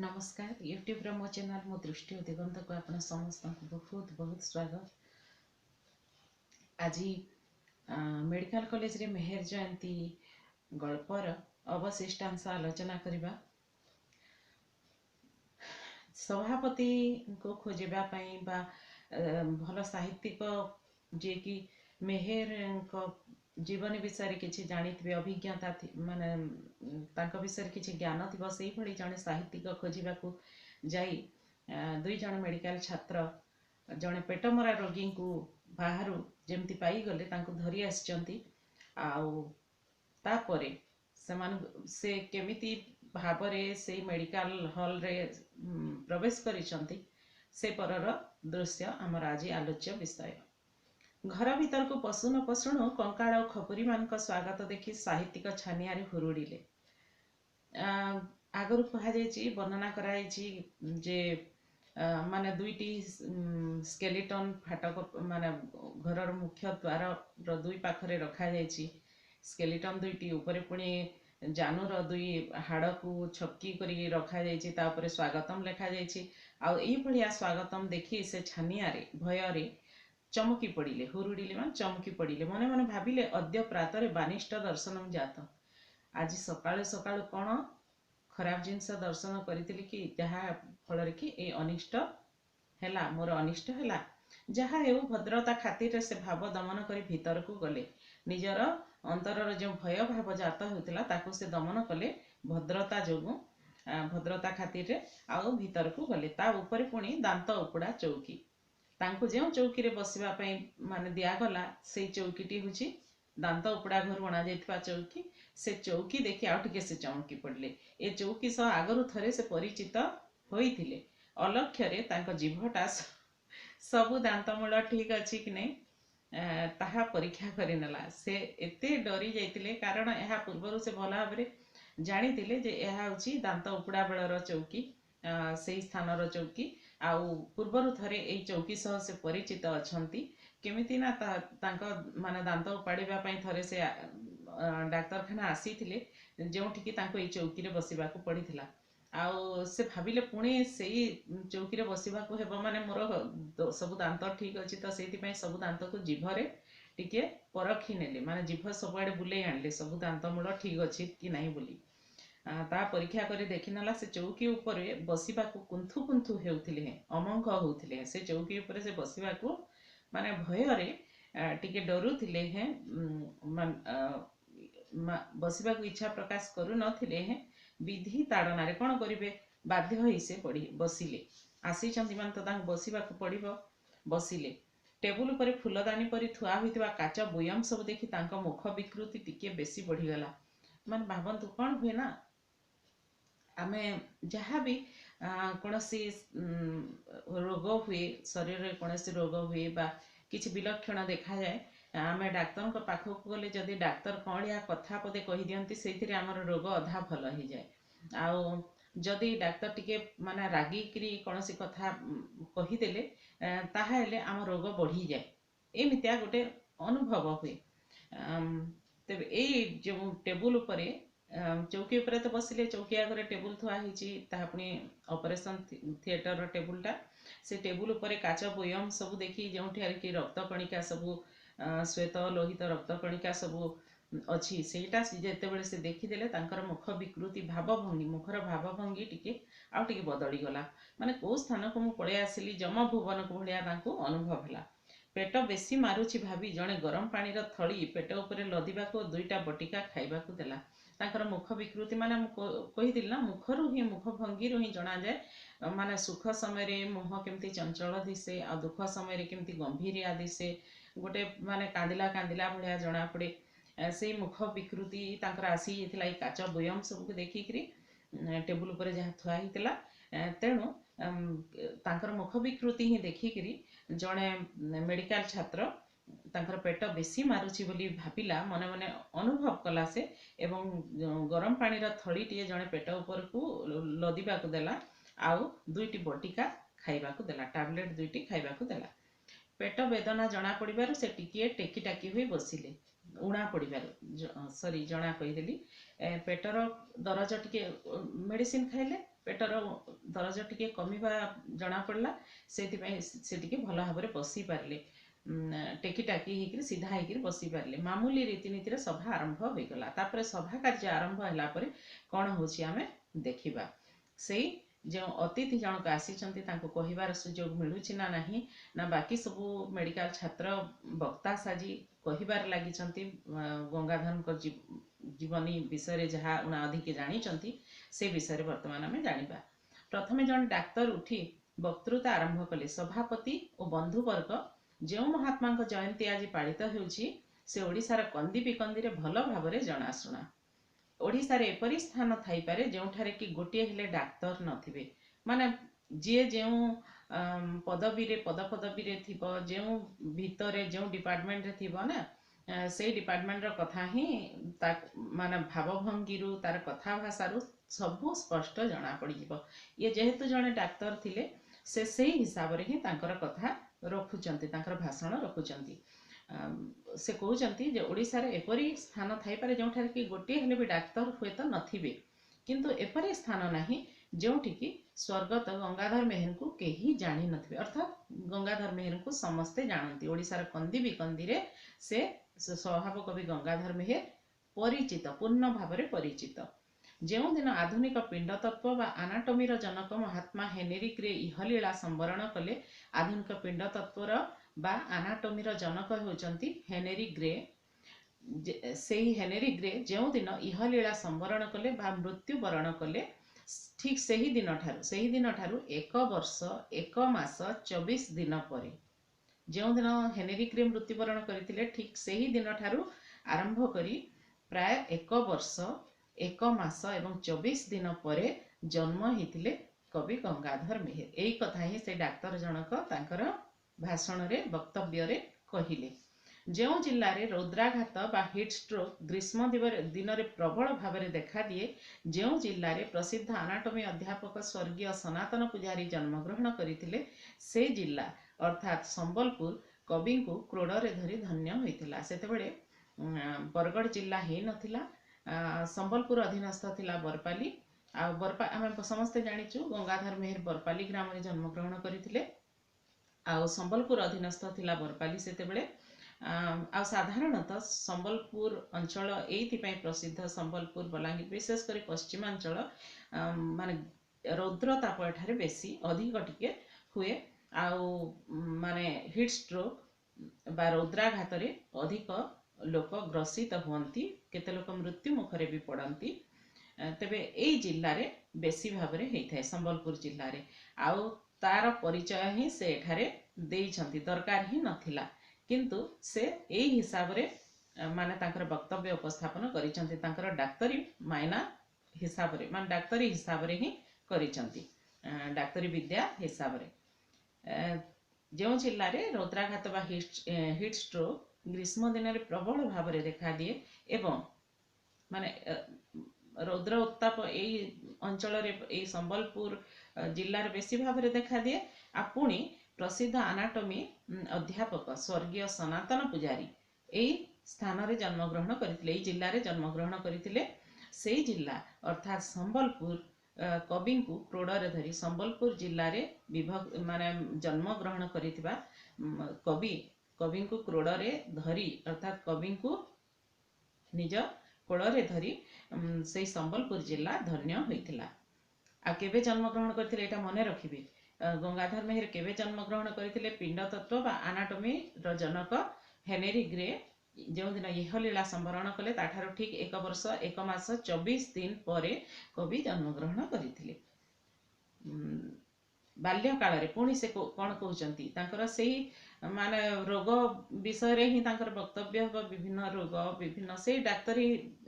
नमस्कार यूट्यूब रो मो चैनल मो दृष्टि और दिगंत को आपण समस्त बहुत बहुत स्वागत। आज मेडिकल कॉलेज रे मेहर जयंती गल्पर अवशिष्टांश आलोचना करबा। सभापति को खोजिबा पई बा भल साहित्यिक जे कि मेहर को जीवन विषय किसी जानी अभिज्ञता माने तांको विषय किसी ज्ञान थी से भली जड़े साहित्यिक खोजा जाई दुई जन मेडिकल छात्र जड़े पेट मरा रोगी को बाहर जमती पाई गले धरी आसी तापरे से केमिति भावरे से मेडिकल हॉल रे प्रवेश करिसंती से परर दृश्य आमर आज आलोच्य विषय। घर भीतर को पशु न पशुणु कंकाल और खपुरी मान स्वागत देखि साहित्यिक छानियारे हुरुड़िले। आगु कहुई वर्णना कराई जे माने दुईटी स्केलेटन फाटक माने घर मुख्य द्वार दुई पाखरे रखा जायछि। स्केलेटन दुईटी ऊपर पुणी जानूर दुई हाड़ को छक्की करी रखा जायछि तापर स्वागतम लिखा जायछि। आ एई भलिया स्वागतम देखि से छानियारे भयरे चमकी पड़िले हुरुड़िले मान चमकी पड़िले मने मने भाविले अद्य प्रातरे बानिष्ठ दर्शनम जात। आज सकाळु सकाळु कौन खराब जिनस दर्शन करितिली कि जहा फल कि ए अनिष्ट हैला मोर अनिष्ट हैला। जहा हेउ भद्रता खातिर से भाव दमन करी भीतर को गले। निजर अंतरर जो भय भाव जात होतिला ताकू से दमन कले भद्रता जोगु भद्रता खातिर आउ भीतर को गले। ता ऊपर पुणी दांत उपुड़ा चौकी तांको जो चौकी रे बसिबा पई माने दियागला से चौकीटी हुची दांत उपड़ा घर बना जाइथिबा चौकी। से चौकी देखि आउ टिके से चमकी पड़ले। ए चौकी सह आगरु थरे से परिचित होइथिले। अलक्ष्य रे तांको जीभटा सबु दांत मूल ठीक अछि कि नै ताहा परीक्षा करिनेला। से एते डरी जाइतिले कारण एहा पूर्वरु से भल भाबरे जानितिले जे एहा होची दांत उपड़ा बेलर चौकी से स्थानर चौकी। आउ पूर्वरु थरे ए चौकी सह से परिचित अछंती केमिति ना माने दांत उपाड़िबा पई थरे से डाक्तरखाना आसीथिले जोठी कि तांको ए चौकी रे बसिबा को पड़िथिला। आउ से भाबिले पुणे सेई चौकी रे बसिबा को हेबो माने मोर सब दांत ठीक अछि त सेति पई सब दांत को जिभरे टिके परखी नेले माने जिभ सब आडे बुले आनले सब दांत मूल ठीक अछि कि नाही बोली ता परीक्षा करी देखिनेला। से चौकी ऊपर बसिबा को कुंथु कुंथु हेउथिले अमंग होउथिले। से चौकी ऊपर से बसिबा को माने भयरे टिके डरुथिले हैं बसिबा को इच्छा प्रकाश करू नथिले हैं विधि ताड़ना रे कोन करिवे बाध्य होई से पड़ी बसिले। आसी चंदी मान तो तांग बसिबा को पड़िबो बसिले। टेबुल पर फूलदानी परि थुआ होइतिबा काच बुयम सब देखि तांक मुख विकृति टिके बेसी बढ़ी गला। मान भावंतु कोन हुए ना आमे जहाँ भी कौनसी रोग हुए शरीर में कौनसी रोग हुए बा किसी विलक्षण देखा जाए आमे डाक्तर को पाखक गले जदि डाक्तर कौड़िया कथा पदे कही दियंती से आमर रोग अधा भल हो जाए। आउ जदि डाक्तर टिके माने रागिकी कौन सी कथा कहीदेले ताहेले आम रोग बढ़ी जाए एमितिया गोटे अनुभव हुए। तेरे ए जो टेबुल उपरे चौकी उपरे तो बसिले चौकी आगे टेबुल थुआ पुणी ऑपरेशन थिएटर टेबुलटा से टेबुल उपरे काच बोयम सब देखी जो रक्त कणिका सब श्वेत लोहित रक्त कणिका सब अच्छी सेटा जितेबले से देखीदेले तांकर मुख विकृति भावभंगी मुखर भावभंगी टिके आउ टिके बदली गला। माने को स्थान को मु पळे आसिली जम भुवन को भलिया तांको अनुभव हला। पेट बेसी मारुछि भाभी जड़े गरम पानी थली पेट उपरे लदिबा को दुईटा बटिका खाइबा को देला। तांकर मुख विकृति माने कहीदिल ना मुखरु ही मुख भंगी ही जना जाए माने सुख समय मुह केमती चंचल दिसे आ दुख समय केमती गंभीरिया दिसे गोटे माने कांदिला कांदिला भलिया जना पड़े। से मुख विकृति तांकर आसी जाइतिला ए काच बुयम सब को देखिकरी टेबुल पर जहाँ थुआ हितला तेणु तांकर मुख विकृति ही देखिकरी जड़े मेडिकल छात्र तांकर पेट बेसी मारुछि बोली भाबिला मने मने अनुभव कला से एवं गरम पानी थली टे जड़े पेट ऊपर को लदिबा को देला आउ दुईटी बटिका खाइबा को देला टैबलेट दुईटी खाइबा को देला। पेट वेदना जना पड़िबारु से टिके टेकी टाकी हुई बसिले उणा पड़िबारु सॉरी जना कहीदेली पेटर दरज टिके मेडिसिन खाइले पेटर दरज टिके कमिबा जना पड़ला से टिके भल भाव बसी पारे टेकी टाकी होकर सीधा होकर बसी पारे मामूली रीतिनीति सभा आरंभ हो गला तापर सभा कार्य आरंभ होला परे कौन होची आमे देखिबा से जो अतिथि जनक आसी कहबार सुजोग मिलूँ ना नहीं ना बाकी सबू मेडिकल छात्र वक्ता साजी कहबार लगी गंगाधर जीवनी विषय जहाँ उना अधिक जानी से विषय वर्तमान आम जाना प्रथमे जन डाक्तर उठी वक्तृता आरंभ कले सभापति और बंधुवर्ग जो महात्मा जयंती आज पालित होउछि से ओडिशार कंदी विकंदी रे भल भाव रे जनाशुना ओडिशार एपरी स्थान थाई पारे जोठारे कि गोटे हेले डाक्तर नथिबे माने जे जे पदवी रे पदपदवी रे थिबो जे भितरे जो डिपार्टमेंट रे थिबो ना से डिपार्टमेंट रो कथा ही माने भावभंगी रु तार कथा भाषा रु सबु स्पष्ट जना पड़ी जिवो ये जेहेतु जने डाक्तर थिले से सही हिसाब रे ही तांकर कथा रखुचंती तांकर भाषण रखुचंती से कहउचंती जे ओडिसा रे एपरी स्थान थाई पारे जोठारे कि गोटे हेले भी डाक्तर हुए तो नथिबे किंतु एपरी स्थान नाही जोठी कि स्वर्गत गंगाधर मेहर को केही जानी नथिबे अर्थात गंगाधर मेहर को समस्ते जानती ओडिसा रे कंदी विकंदी रे से स्वभाव कवि गंगाधर मेहर परिचित पूर्ण भाव रे परिचित जो दिन आधुनिक पिंड तत्व बा आनाटोमीर जनक महात्मा हेनरी ग्रे इहलीला संवरण कले आधुनिक पिंड तत्वर बा आनाटोमीर जनक होचंती हेनरी ग्रे से हेनरी ग्रे जो दिन इहलीला संवरण कले बा मृत्युवरण कले ठीक सही दिन ठारू 1 वर्ष 1 मास 24 दिन पर जो दिन हेनरी ग्रे मृत्युवरण करथिले ठीक सही दिन ठारू आरंभ करी प्राय 1 वर्ष 1 मास एवं 24 दिन पर जन्म होते कवि गंगाधर मेहर यही कथा ही से डाक्तर जनक तांकर भाषण रे वक्तव्य रे कहिले जो जिल्ला रे रौद्राघात बा हिट स्ट्रोक ग्रीष्म दिन रे प्रबल भाव में देखा दिए जो जिल्ला रे प्रसिद्ध आनाटोमी अध्यापक स्वर्गीय सनातन पुजारी जन्मग्रहण करथिले से जिल्ला अर्थात संबलपुर कवि को क्रोड़ रे धरी धन्य होइतिला सेतेबेले बरगढ़ जिल्ला हे नथिला संबलपुर अधीनस्थ थिला बरपाली आम समस्ते जानिचु गंगाधर मेहर बरपाली ग्राम रे जन्मग्रहण करथिले संबलपुर अधीनस्थ थिला बरपाली सेतेबेले साधारणतः संबलपुर अंचल एइथिपाई प्रसिद्ध संबलपुर बलांगीर विशेषकर पश्चिमांचल माने रौद्रताप एठारे बेसी अधिक टिके हुए माने हिट स्ट्रोक बा रौद्राघात रे अधिक लोक ग्रसित हुअन्ति केते लोक मृत्यु मुखरे भी पड़ती तेबे एई जिल्ला रे बेसी भाव में होता है संबलपुर जिल्ला रे तार परिचय ही से एठारे देइछन्ति दरकार ही नथिला किंतु से एई हिसाब रे माने तांकर वक्तव्य उपस्थापन करिछन्ति तांकर डाक्तरी मायना हिसाब रे माने डाक्तरी हिसाब रे ही करिछन्ति डाक्तरी विद्या हिसाब रे जो जिल्ला रे रौद्राघात बा हिट स्ट्रोक ग्रीष्म दिन में प्रबल भाव में देखा दिए एवं माने रौद्र उत्ताप यही अंचल रे संबलपुर जिल्ला रे बेसी भाव में देखा दिए पुणी प्रसिद्ध आनाटोमी अध्यापक स्वर्गीय सनातन पुजारी यही स्थान रे जन्मग्रहण करथिले जिल्ला रे जन्मग्रहण करथिले सेई जिल्ला अर्थात संबलपुर कवि को क्रोड़ रे धरी संबलपुर जिल्ला रे विभक्त माने जन्मग्रहण करिथिबा कवि को क्रोड़ रे धरी अर्थात कवि को निज कोड़ रे धरी से संबलपुर जिला धन्य होइथिला केबे जन्मग्रहण करथिले एटा मने रखिबे गंगाधर मेहर केबे जन्मग्रहण करथिले पिंड तत्व बा आनाटोमी रो जनक हेनरी ग्रे जो दिन इहलीला संवरण कले ताठारो ठीक 1 वर्ष 1 मास 24 दिन पर कवि जन्मग्रहण करथिले बाल्य काल रे पुणी से कौन कहउचंती तांकर सेही माने रोग विषय रे ही तांकर वक्तव्य हो विभिन्न रोग विभिन्न से डाक्तरी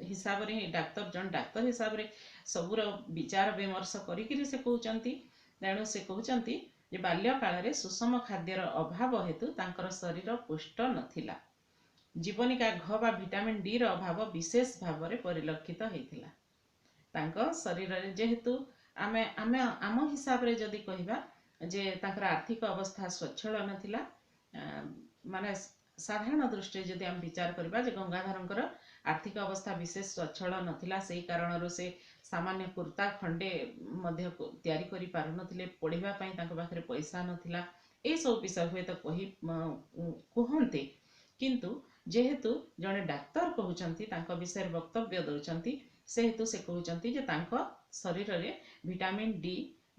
हिसाब रे डाक्तर जन डाक्तर हिसाब रे सबुर विचार विमर्श करिकरी से कहउचंती तेणु से कहउचंती जे बाल्य काल रे सुषम खाद्यर अभाव हेतु तांकर शरीर पुष्ट नथिला जीवनिका घ बा विटामिन डी रो अभाव विशेष भाव रे परिलक्षित हेतिला तांकर शरीर रे जेहेतु आमे आमे आम हिसाब रे जदी कहिबा जे तांकर आर्थिक अवस्था स्वच्छल नथिला माने साधारण दृष्टि जदि आम विचार करबा जे गंगाधरंकर आर्थिक अवस्था विशेष सच्छल नथिला सेही कारणरू से सामान्य कुर्ता खंडे मध्य तैयारी करि पारु नथिले पढिबा पई तांको पाखरे पैसा नथिला ए सब विषय हुए तो कही कहते किंतु जेहेतु जड़े डाक्तर कहउचंती तांको विषय वक्तव्य दउचंती से हेतु से कहउचंती जे तांको शरीर रे विटामिन डी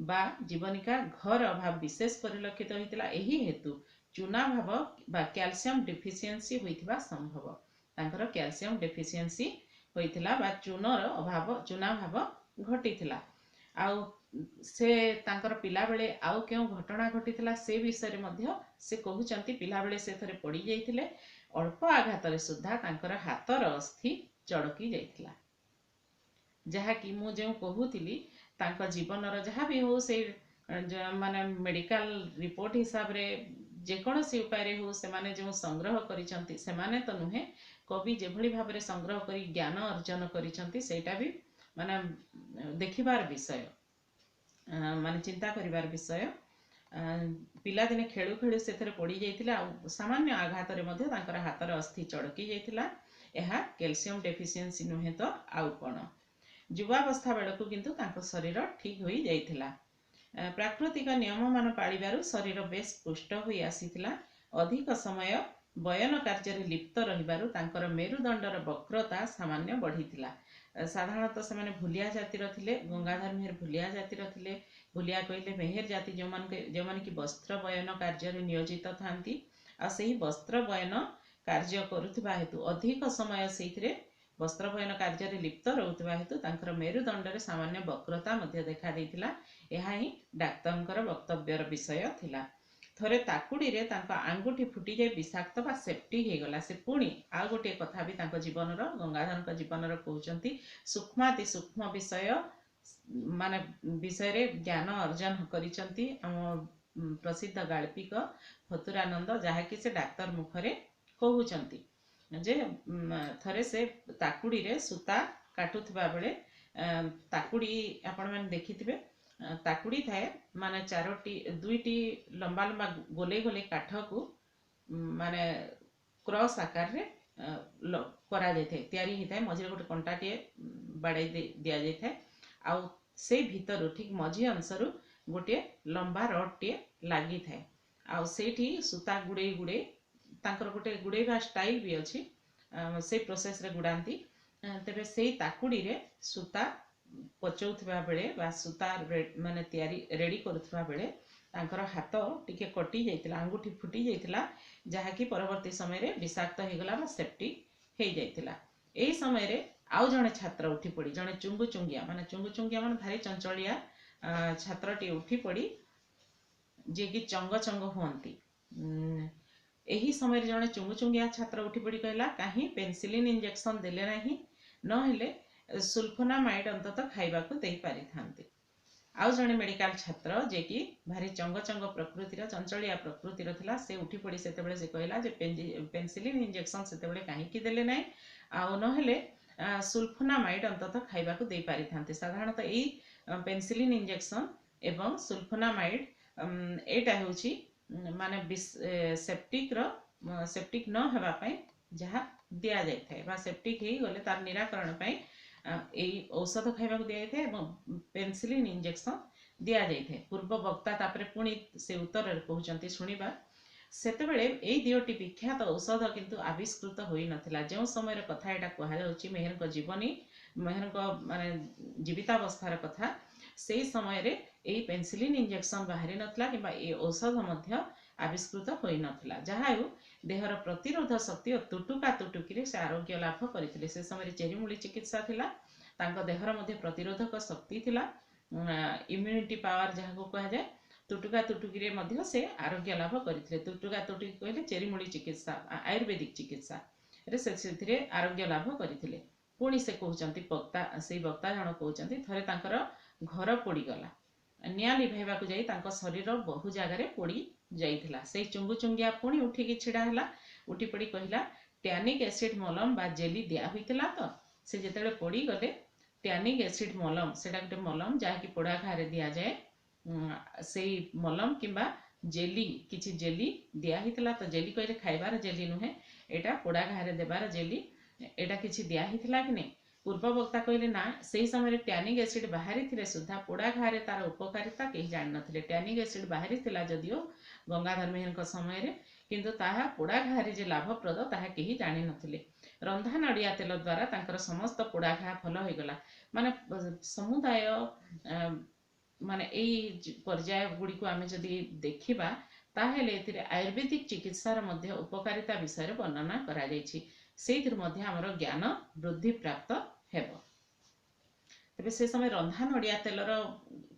बा जीवनिका घर अभाव विशेष परिलक्षित होइतिला एही हेतु चूना भाव बा कैल्शियम डिफिशिएंसी होइतिबा संभव तांकर कैल्शियम डिफिशिएंसी होइतिला बा चूनर अभाव चूना भाव घटितिला आउ से तांकर पिला बेले आउ केउ घटना घटितिला से विषय मध्य से कहउचंती पिला बेले से थरे पड़ी जाइतिले अल्प आघात रे सुद्धा तांकर हातर अस्थि चड़की जाइतिला जहा कि मु जे कहूतिली तांको जीवनर जहाँ भी हो से माने मेडिकल रिपोर्ट हिसाब रे जेकोसी उपाय हो से माने जो संग्रह करिसंती से माने तो नुहे कवि जेभली भाव रे संग्रह करी ज्ञान अर्जन करिसंती सेटा भी माने देखिबार विषय माने चिंता करिबार विषय पिला दिने खेलु खेलु से थरे पड़ी जाइतिला सामान्य आघात रे मध्ये तांकर हातर अस्थि चड़की जाइतिला एहा कैल्शियम डेफिशिएंसी नुहे तो आउ कोन युवावस्था बेलू किंतु तांको शरीर ठीक हो जाइतिला प्राकृतिक नियम मान पालिबारु शरीर बेस पुष्ट होई आसीतिला अधिक समय बयन कार्य रे लिप्त रहिबारु तांकर मेरुदंडर वक्रता सामान्य बढ़ीतिला साधारणतः से माने भुलिया जातिर थिले गंगाधर मेहर भुलिया जातिर थिले भुलिया कहले मेहर जाति जो मान की वस्त्र बयन कार्य रे नियोजित थांती आ सेही वस्त्र बयन कार्य करुथिबा हेतु अधिक समय सेहिरे वस्त्र बयन कार्य रे लिप्त रहउथिबा हेतु तांकर मेरुदंड रे सामान्य वक्रता मध्य देखा देइतिला एहा ही डाक्तरंकर वक्तव्यर विषय थिला थरे ताकुड़ी रे तांका आंगुठी फुटी जाय विषाक्त बा सेप्टी हे गला से पुणी आ गोटे कथा भी तांको जीवनर गंगाधरंक जीवनर कहउचंती सूक्ष्माति सूक्ष्म विषय माने विषय रे ज्ञान अर्जन करिसंती प्रसिद्ध गाल्पिक फतुरानंद जहा कि से डाक्तर मुखरे कहउचंती जे थरे से ताकुड़ी रे सूता काटुथबा बेले ताकुड़ी आपण माने देखिथिबे ताकुड़ी थाए माने चारोटी दुईटी लंबा लंबा गोले गोले काठ को माने क्रॉस आकार रे करा जाय तैयारी होता है मझे गोटे कंटाटे बाड़े दिया जाए आउ से भीतर ठीक मझी अंशरू गोटे लंबा रड टे लगी थाए आउ सेठी सूता गुड़े गुड़े तांकर गोटे गुड़ेबा स्टाइल भी अच्छी से प्रोसेस रे गुड़ाती तेरे से ताकुड़ी रे सूता पचौथबा बेले बा सूता माने तैयारी रेडी करुथबा बेले तांकर हाथ टिके कटि जाइतिला अंगुठी फुटी जाइतिला जहा कि परवर्ती समय रे विषाक्त हे गला बा सेप्टी हे जाइतिला एही समय रे आउ जणे छात्र उठी पड़ी जणे चुंगुचुंगिया माने भारी चंचलिया छात्रटी उठी पड़ी जे कि चंग चंग हुअंती एही समय रे जणे चुंगुचुंगिया छात्र उठी पड़ी कहला काहे पेनिसिलिन इंजेक्शन देले नाही न हेले सुल्फोनामाइड अंतत खाइबा को दे पारि थांती आउ जणे मेडिकल छात्र जे कि भारी चंग चंग प्रकृतिर चंचलिया प्रकृतिर थिला से उठी पड़ी सेते बेले से कहला जे पेनिसिलिन इंजेक्शन सेते बेले काहे कि देले नाही आउ न हेले सुल्फोनामाइड अंतत खाइबा को दे पारि थांती साधारणतः एई पेनिसिलिन इंजेक्शन एवं सुल्फोनामाइड एटा होची माने सेप्टिक न हेबा पई जहा दिया जाय थाए बा सेप्टिक हे गले तार निराकरण पई एई औषध खाइबा को दिया जाय थाए एवं पेनिसिलिन इंजेक्शन दिया जाय थाए पूर्व वक्ता तापरे पुणी से उत्तर रे कहउचंती सुनिबा सेते बेले एई दियोटी विख्यात औषध किंतु आविष्कृत होई नथिला जे समय रे कथा एटा कहा जाउची मेहरक जीवनी मेहरक माने जीवितावस्थार कथा से समय रे एई पेनिसिलिन इंजेक्शन बाहरी नथिला किबा ए औषध मध्य आविष्कृत होई नथिला जहाउ देहर प्रतिरोध शक्ति और तुटुका तुटुकी रे से आरोग्य लाभ करथिले से समय रे चेरीमूली चिकित्सा थिला तांको देहर मध्य प्रतिरोधक शक्ति थिला इम्यूनिटी पावर जहा को कहा जाय तुटुका तुटुकी रे मध्य से आरोग्य लाभ करथिले तुटुका तुटुकी कहले चेरीमूली चिकित्सा आयुर्वेदिक चिकित्सा रे से आरोग्य लाभ करथिले पुणी से कहउचंती वक्ता से वक्ता जण कहउचंती थरे तांकर घर पोड़ी गला निया लिभाइबा को जाई तांको शरीर बहु जगह रे पोड़ी जाइथिला से चुंगुचुंगिया पुणी उठी की छिड़ा हला उठी पड़ी कहला टैनिक एसिड मलम बा जेली दिया होइतिला तो से जेतेले पोड़ी गले टैनिक एसिड मलम सेटा गोटे मलम जहा कि पोड़ा घारे दिया जाए से मलम किंबा जेली किछि जेली दिया हितला। तो जेली कहले खाइबार जेली नुहे, एटा पोड़ा घारे देबार जेली, एटा किछि दिया हितला कि नहीं? पूर्व वक्ता कहले ना, से समय टैनिक एसिड बाहरी थिले सुधा पोड़ा घारे तार उपकारिता कहीं जान नथिले। टैनिक एसिड बाहरी थिला जदियो गंगाधर मेहर समय रे, किंतु ताहा पोड़ा घारे जे लाभप्रद ताहा कहीं जानि नथिले। रंधा नड़िया तेल द्वारा तांकर समस्त पोड़ा घा भल हो गला। माने समुदाय माने एई पर्याय गुड़ी को आमे जदि देखिबा ताहेले एथिरे आयुर्वेदिक चिकित्सार मध्य उपकारिता विषय वर्णना करा जायछि। सेहितिर मध्य हमर ज्ञान वृद्धि प्राप्त हेबो। तबे से समय रंधा नड़िया तेलर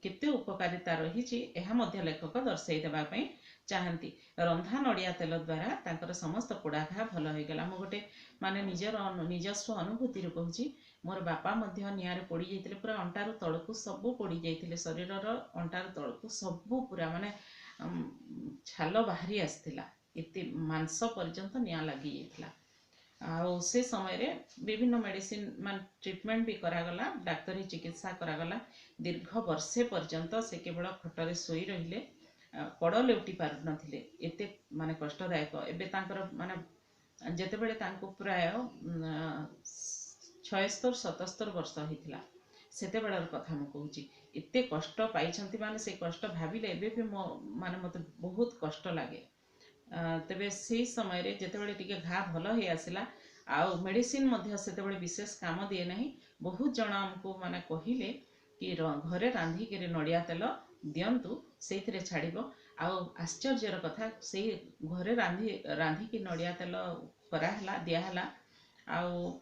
केते उपकारिता रही एहा मध्य लेखक दर्शाई देबा पई चाहती। रंधा नड़िया तेल द्वारा तांकर समस्त पोड़ा घा भल हो गला। मो गोटे माने निजस्व अनुभूति रे कहूची, मोर बापा मध्य नियारे पोड़ी जाइतिले, पूरा अंटारू तळकू सबु पोड़ी जाइतिले, शरीरर अंटारू तळकू सबु पूरा माने छाल बाहरी आसथिला, एते मांस पर्यंत निया लागि जाइतिला। आ से समय रे विभिन्न मेडिसिन मान ट्रीटमेंट भी करागला, डाक्तरी चिकित्सा करागला। दीर्घ वर्षे पर्यंत से केवल खटरे सोई रहिले, कड़ लेउटी पारु नथिले, एते माने कष्टदायक। एबे तांकर माने जेतेबेले तांको प्राय 76-77 वर्ष होइतिला, सेते बेलर कथा मु कहूची। एते कष्ट पाइछंती माने से कष्ट भाबिले एबे भी माने मते बहुत कष्ट लागे। तेबे से समय रे जेतेबेले टिके घा भल हे आसिला, आउ मेडिसिन मध्य सेतेबेले विशेष काम दिए नहीं। बहुत जण हमको माने कहिले कि घरे रांधी के नड़िया तेल दियंतु, सेथिरे छाड़िबो। आउ आश्चर्यर कथा, से घरे रांधी की नड़िया तेल कराहला दियाहला। आउ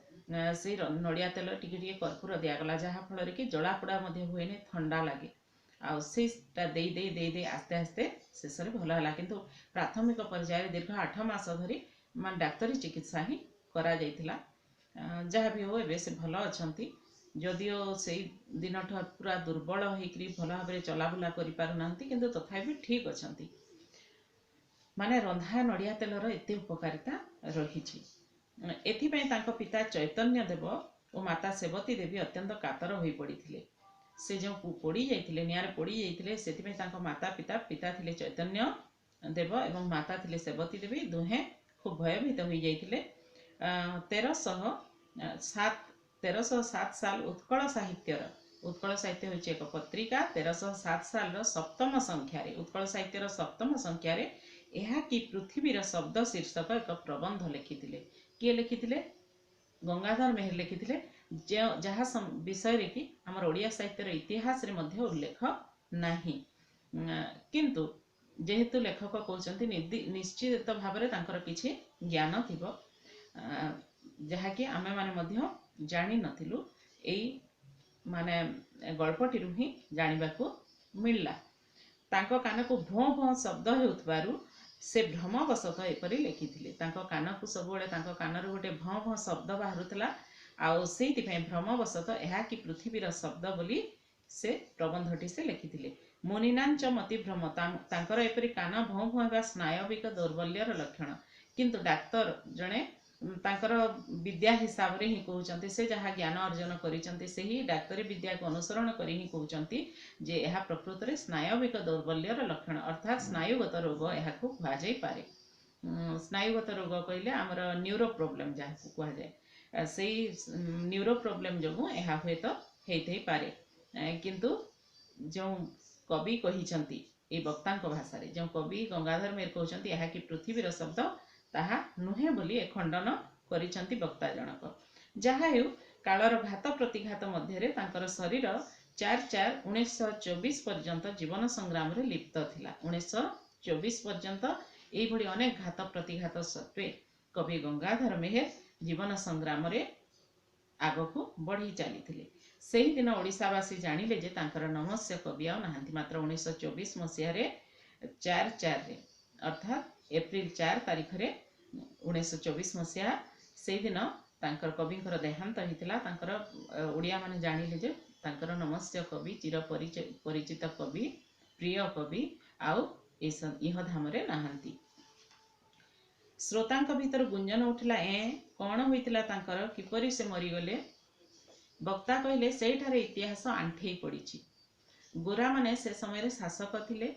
से नड़िया तेल टिके टिके कर्पूर दियागला, जहा फल कि जलापोड़ा मध्य हुएनि, ठंडा लगे। आउ सेटा दे दे दे दे आस्ते आस्ते शेष रे भल हला। किंतु प्राथमिक पर्याय दीर्घ 8 मास धरी मान डाक्तरी चिकित्सा ही करा जाइतिला। जहा भी हो एबे से भल अछंती, जदियो से दिन पूरा दुर्बल होइकरी भल भाबरे चलाबुला करि पारु नांती, किंतु तथापि ठीक अछंती। माने रंधा नड़िया तेलर एते उपकारिता रहिछि। एथिपई तांको पिता चैतन्य देव और माता सेवती देवी अत्यंत कातर होई पड़िथिले। से जो पोड़ी जाइथिले, नियारे पोड़ी जाइथिले, सेथिपई तांको माता पिता थिले चैतन्य देव एवं माता थिले सेवती देवी। दुहे खूब भयभीत होई जाइथिले। 1307 साल उत्कल साहित्य होइछि एक पत्रिका। 1307 साल सप्तम संख्या रे, उत्कल साहित्यर सप्तम संख्या रे एहा कि पृथ्वीर शब्द शीर्षक एक प्रबंध लिखिथिले। किए लिखिथिले? गंगाधर मेहर लिखिथिले, जहा विषय रे कि हमर ओडिया साहित्यर इतिहास रे मध्य उल्लेख नाही। किंतु जेहेतु लेखक कहउचंती निश्चित भाबरे तांकर किछि ज्ञान थिबो, जहा कि आमे माने मध्य जानि नथिलु। एई माने गल्पटी रु ही जानिबाकू मिलला। तांको कानकू भों भों शब्द हेउतबारु से भ्रमवशतः एपरि लिखिथिले। तांको कानकू सबुबेले तांको कानरु गोटे भों भों शब्द बाहरुतला, आउ सेइथिपई भ्रमवशतः एहा कि पृथ्वीर शब्द बोली से प्रबंधटी से लिखिथिले। मुनिनांच मति भ्रम, तांकर एपरि कान भों भों बा स्नायविक दौर्बल्यर लक्षण। किंतु डाक्तर जणे तांकर विद्या हिसाब रे ही कहउचंती, से जहा ज्ञान अर्जन करिचंती सेही डाक्तरी विद्या को अनुसरण करी ही कहउचंती जे एहा प्रकृत रे स्नायविक दौर्बल्यर लक्षण, अर्थात स्नायुगत रोग एहाकू कुहा जाई पारे। स्नायुगत रोग कहले हमर न्यूरो प्रॉब्लम जहा कुहा जाय, सेही न्यूरो प्रॉब्लम जगु एहा होय तो हेइथै पारे। किंतु जो कवि कहिचंती ए वक्तांक भाषा रे, जो कवि गंगाधर मेहर कहउचंती एहा कि पृथ्वीर शब्द, ताहा नुहे बोली ए खंडन करिचंती वक्ता जनक। जहा हेउ कालर घात प्रतिघात मध्यरे तांकर शरीर 4/4/1924 पर्यंत जीवन संग्राम रे लिप्त थिला। 1924 पर्यंत एई भली अनेक घात प्रतिघात सत्वे कवि गंगाधर मेहर जीवन संग्राम रे आगकू बढ़ी चली। सेही दिन ओडिशावासी जानिले जे तांकर नमस्य कवि आ नाहांती। मात्र 1924 मसीह रे 4/4 रे, अर्थात एप्रिल 4 तारीख रे 1924 मसीहा से दिन तांकर कविंकर देहांत हितला। तांकर ओडिया माने जानिले जे तांकर नमस्य कवि, चिर परिचित कवि, प्रिय कवि आउ इह धाम रे नाहांती। श्रोतांक भीतर गुंजन उठिला, कौन होइतिला तांकर, किपरि से मरिगले? वक्ता कहले सेठारे इतिहास आंठेई पड़िछि। गोरा माने से समय रे शासक थिले।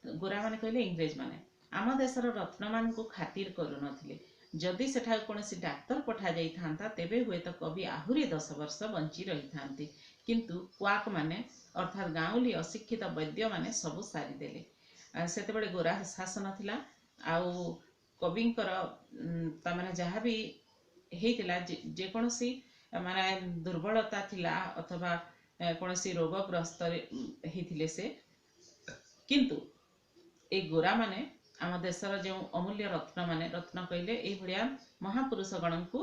गोरा माने कहले इंग्रेज माने आम देशर रत्न मान को खातिर करू नथिले। जदि सेठा कोनोसी डाक्तर पठा जाई थांता तेबे हुए तो कवि आहुरी 10 वर्ष बंची रही थांती, किंतु क्वाक माने अर्थात गाँवली अशिक्षित वैद्य माने सबू सारी देले। सेतेबेले गोरा शासन थिला आउ कविंकर तमाने जहाँ भी हेतिला जेकोसी माने दुर्बलता थिला अथवा कोनोसी रोगग्रस्त हेतिले से, किंतु ए गोरा माने आम देशर जो अमूल्य रत्न माने रत्न कहले ए भलिया महापुरुष गण को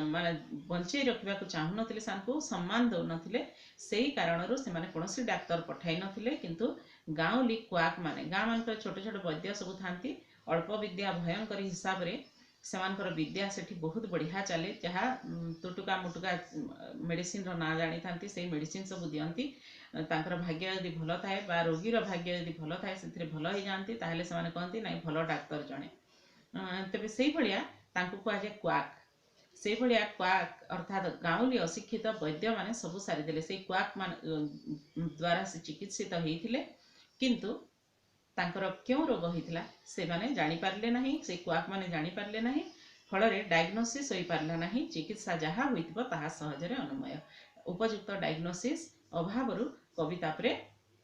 माने बंचई रखा चाहू नथिले, सानकु सम्मान दौ नथिले। सेही कारणरू से माने कोनोसी डाक्तर पठाई नथिले, किंतु गाँवली क्वाक माने गाँ मान छोट छोट वैद्य सब थांती अल्प विद्या भयंकर हिसाब रे सेमानकर विद्या सेठी बहुत बढ़िया चले, जहाँ तुटुका मुटुका मेडिसिन रो ना जानी थांती से मेडिसिन सब दियंती। तांकर भाग्य यदि भल थाए बा रोगीर भाग्य यदि भल थाए से भल हो जाती, ताहले से माने कहती नाई भल डाक्तर जणे। तेबे सेही भलिया तांको कुआजे क्वाक। से भलिया क्वाक अर्थात गाँवली अशिक्षित वैद्य माने सबू सारी देले। से क्वाक मान द्वारा से चिकित्सित होइथिले, किंतु तांकर क्यों रोग होइथिला से माने जानि पारले नाही, से क्वाक माने जानि पारले नाही। फलरे डायग्नोसिस होई पारला नाही, चिकित्सा जहाँ होइथिबो ताहा सहजरे अनुमय। उपयुक्त डायग्नोसिस अभावरू कविता परे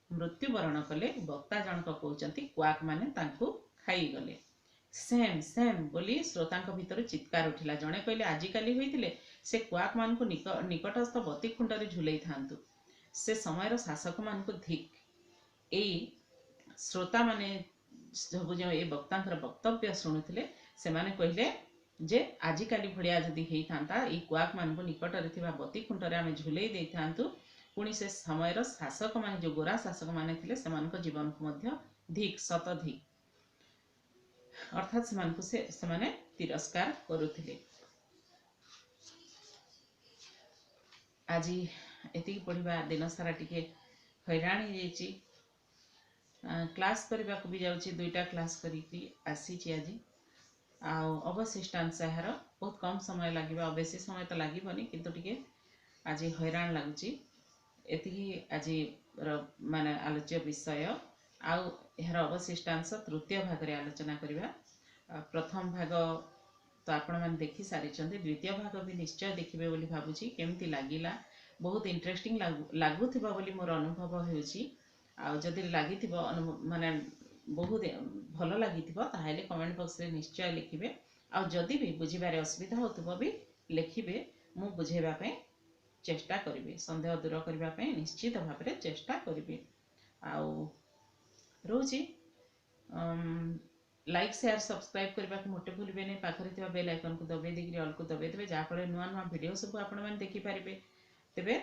मृत्युवरण कले। वक्ता जनक कहउचंती क्वाक माने तांको खाई गले। सेम सेम बोली श्रोतांक भितर चित्कार उठिला। जणे कहले आजिकाली होइथिले से क्वाक मान को निकटस्थ बती खुंटरे झुलई थांतु, से समयर शासक मान को धिक। ए श्रोता माने सब जो ए वक्तांकर वक्तव्य शुणुथिले से माने कहले जे आजिकाली भड़िया जदि हेई थांता ए क्वाक मान को निकटरे थिबा बती खुंटरे आमे झुलई देई थांतु, पुणी से समयर शासक माने जो गोरा शासक माने थिले सेमानक जीवन को मध्य धिक शतधिक अर्थात सेमानकु से माने तिरस्कार करुथिले। आज एतिक पढ़िबा दिन सारा टिके हैरान हो जाइछि। क्लास करबा को भी जाउछि, दुईटा क्लास करिकि आसीछि आज। अवशिष्टांश यार बहुत कम समय लागिबा, बेसी समय तो लागिबनी, किंतु टिके आज हैरान लागुछि। एतिकी आज माने आलोच्य विषय आउ यार अवशिष्टांश तृतीय भाग रे आलोचना करिबा। प्रथम भाग तो आपण मैंने देखि सारी, द्वितीय भाग भी निश्चय देखिबे बोली भाबुछि। केमती लागिला, बहुत इंटरेस्टिंग लागुथिबा बोली मोर अनुभव हेउछि। आ जदि लागिथिबो माने बहुत भल लागिथिबो ताहेले कमेंट बॉक्स रे निश्चय लिखिबे। आ जदि भी बुझिबारे असुविधा होतबो भी लिखिबे, मु बुझेबा पे चेष्टा करिबे, संदेह दूर करबा पे निश्चित भाव में चेष्टा करिबे। आ रोजी लाइक शेयर सब्सक्राइब करने को मोटे भूलिए नहीं। पाखे बेल आइकन को दबाई देकर ऑल को दबाई देवे, जहाँफल नुआ नुआ वीडियो सब आपण मैंने देखिपारे। तेबे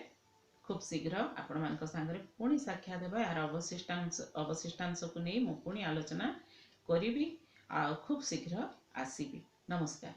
खूब शीघ्र आपण मान सांगे पुणी साक्षात होगा। यार अवशिष्टांश को नहीं मुझे पुणी आलोचना करी, खूब शीघ्र आसबि। नमस्कार।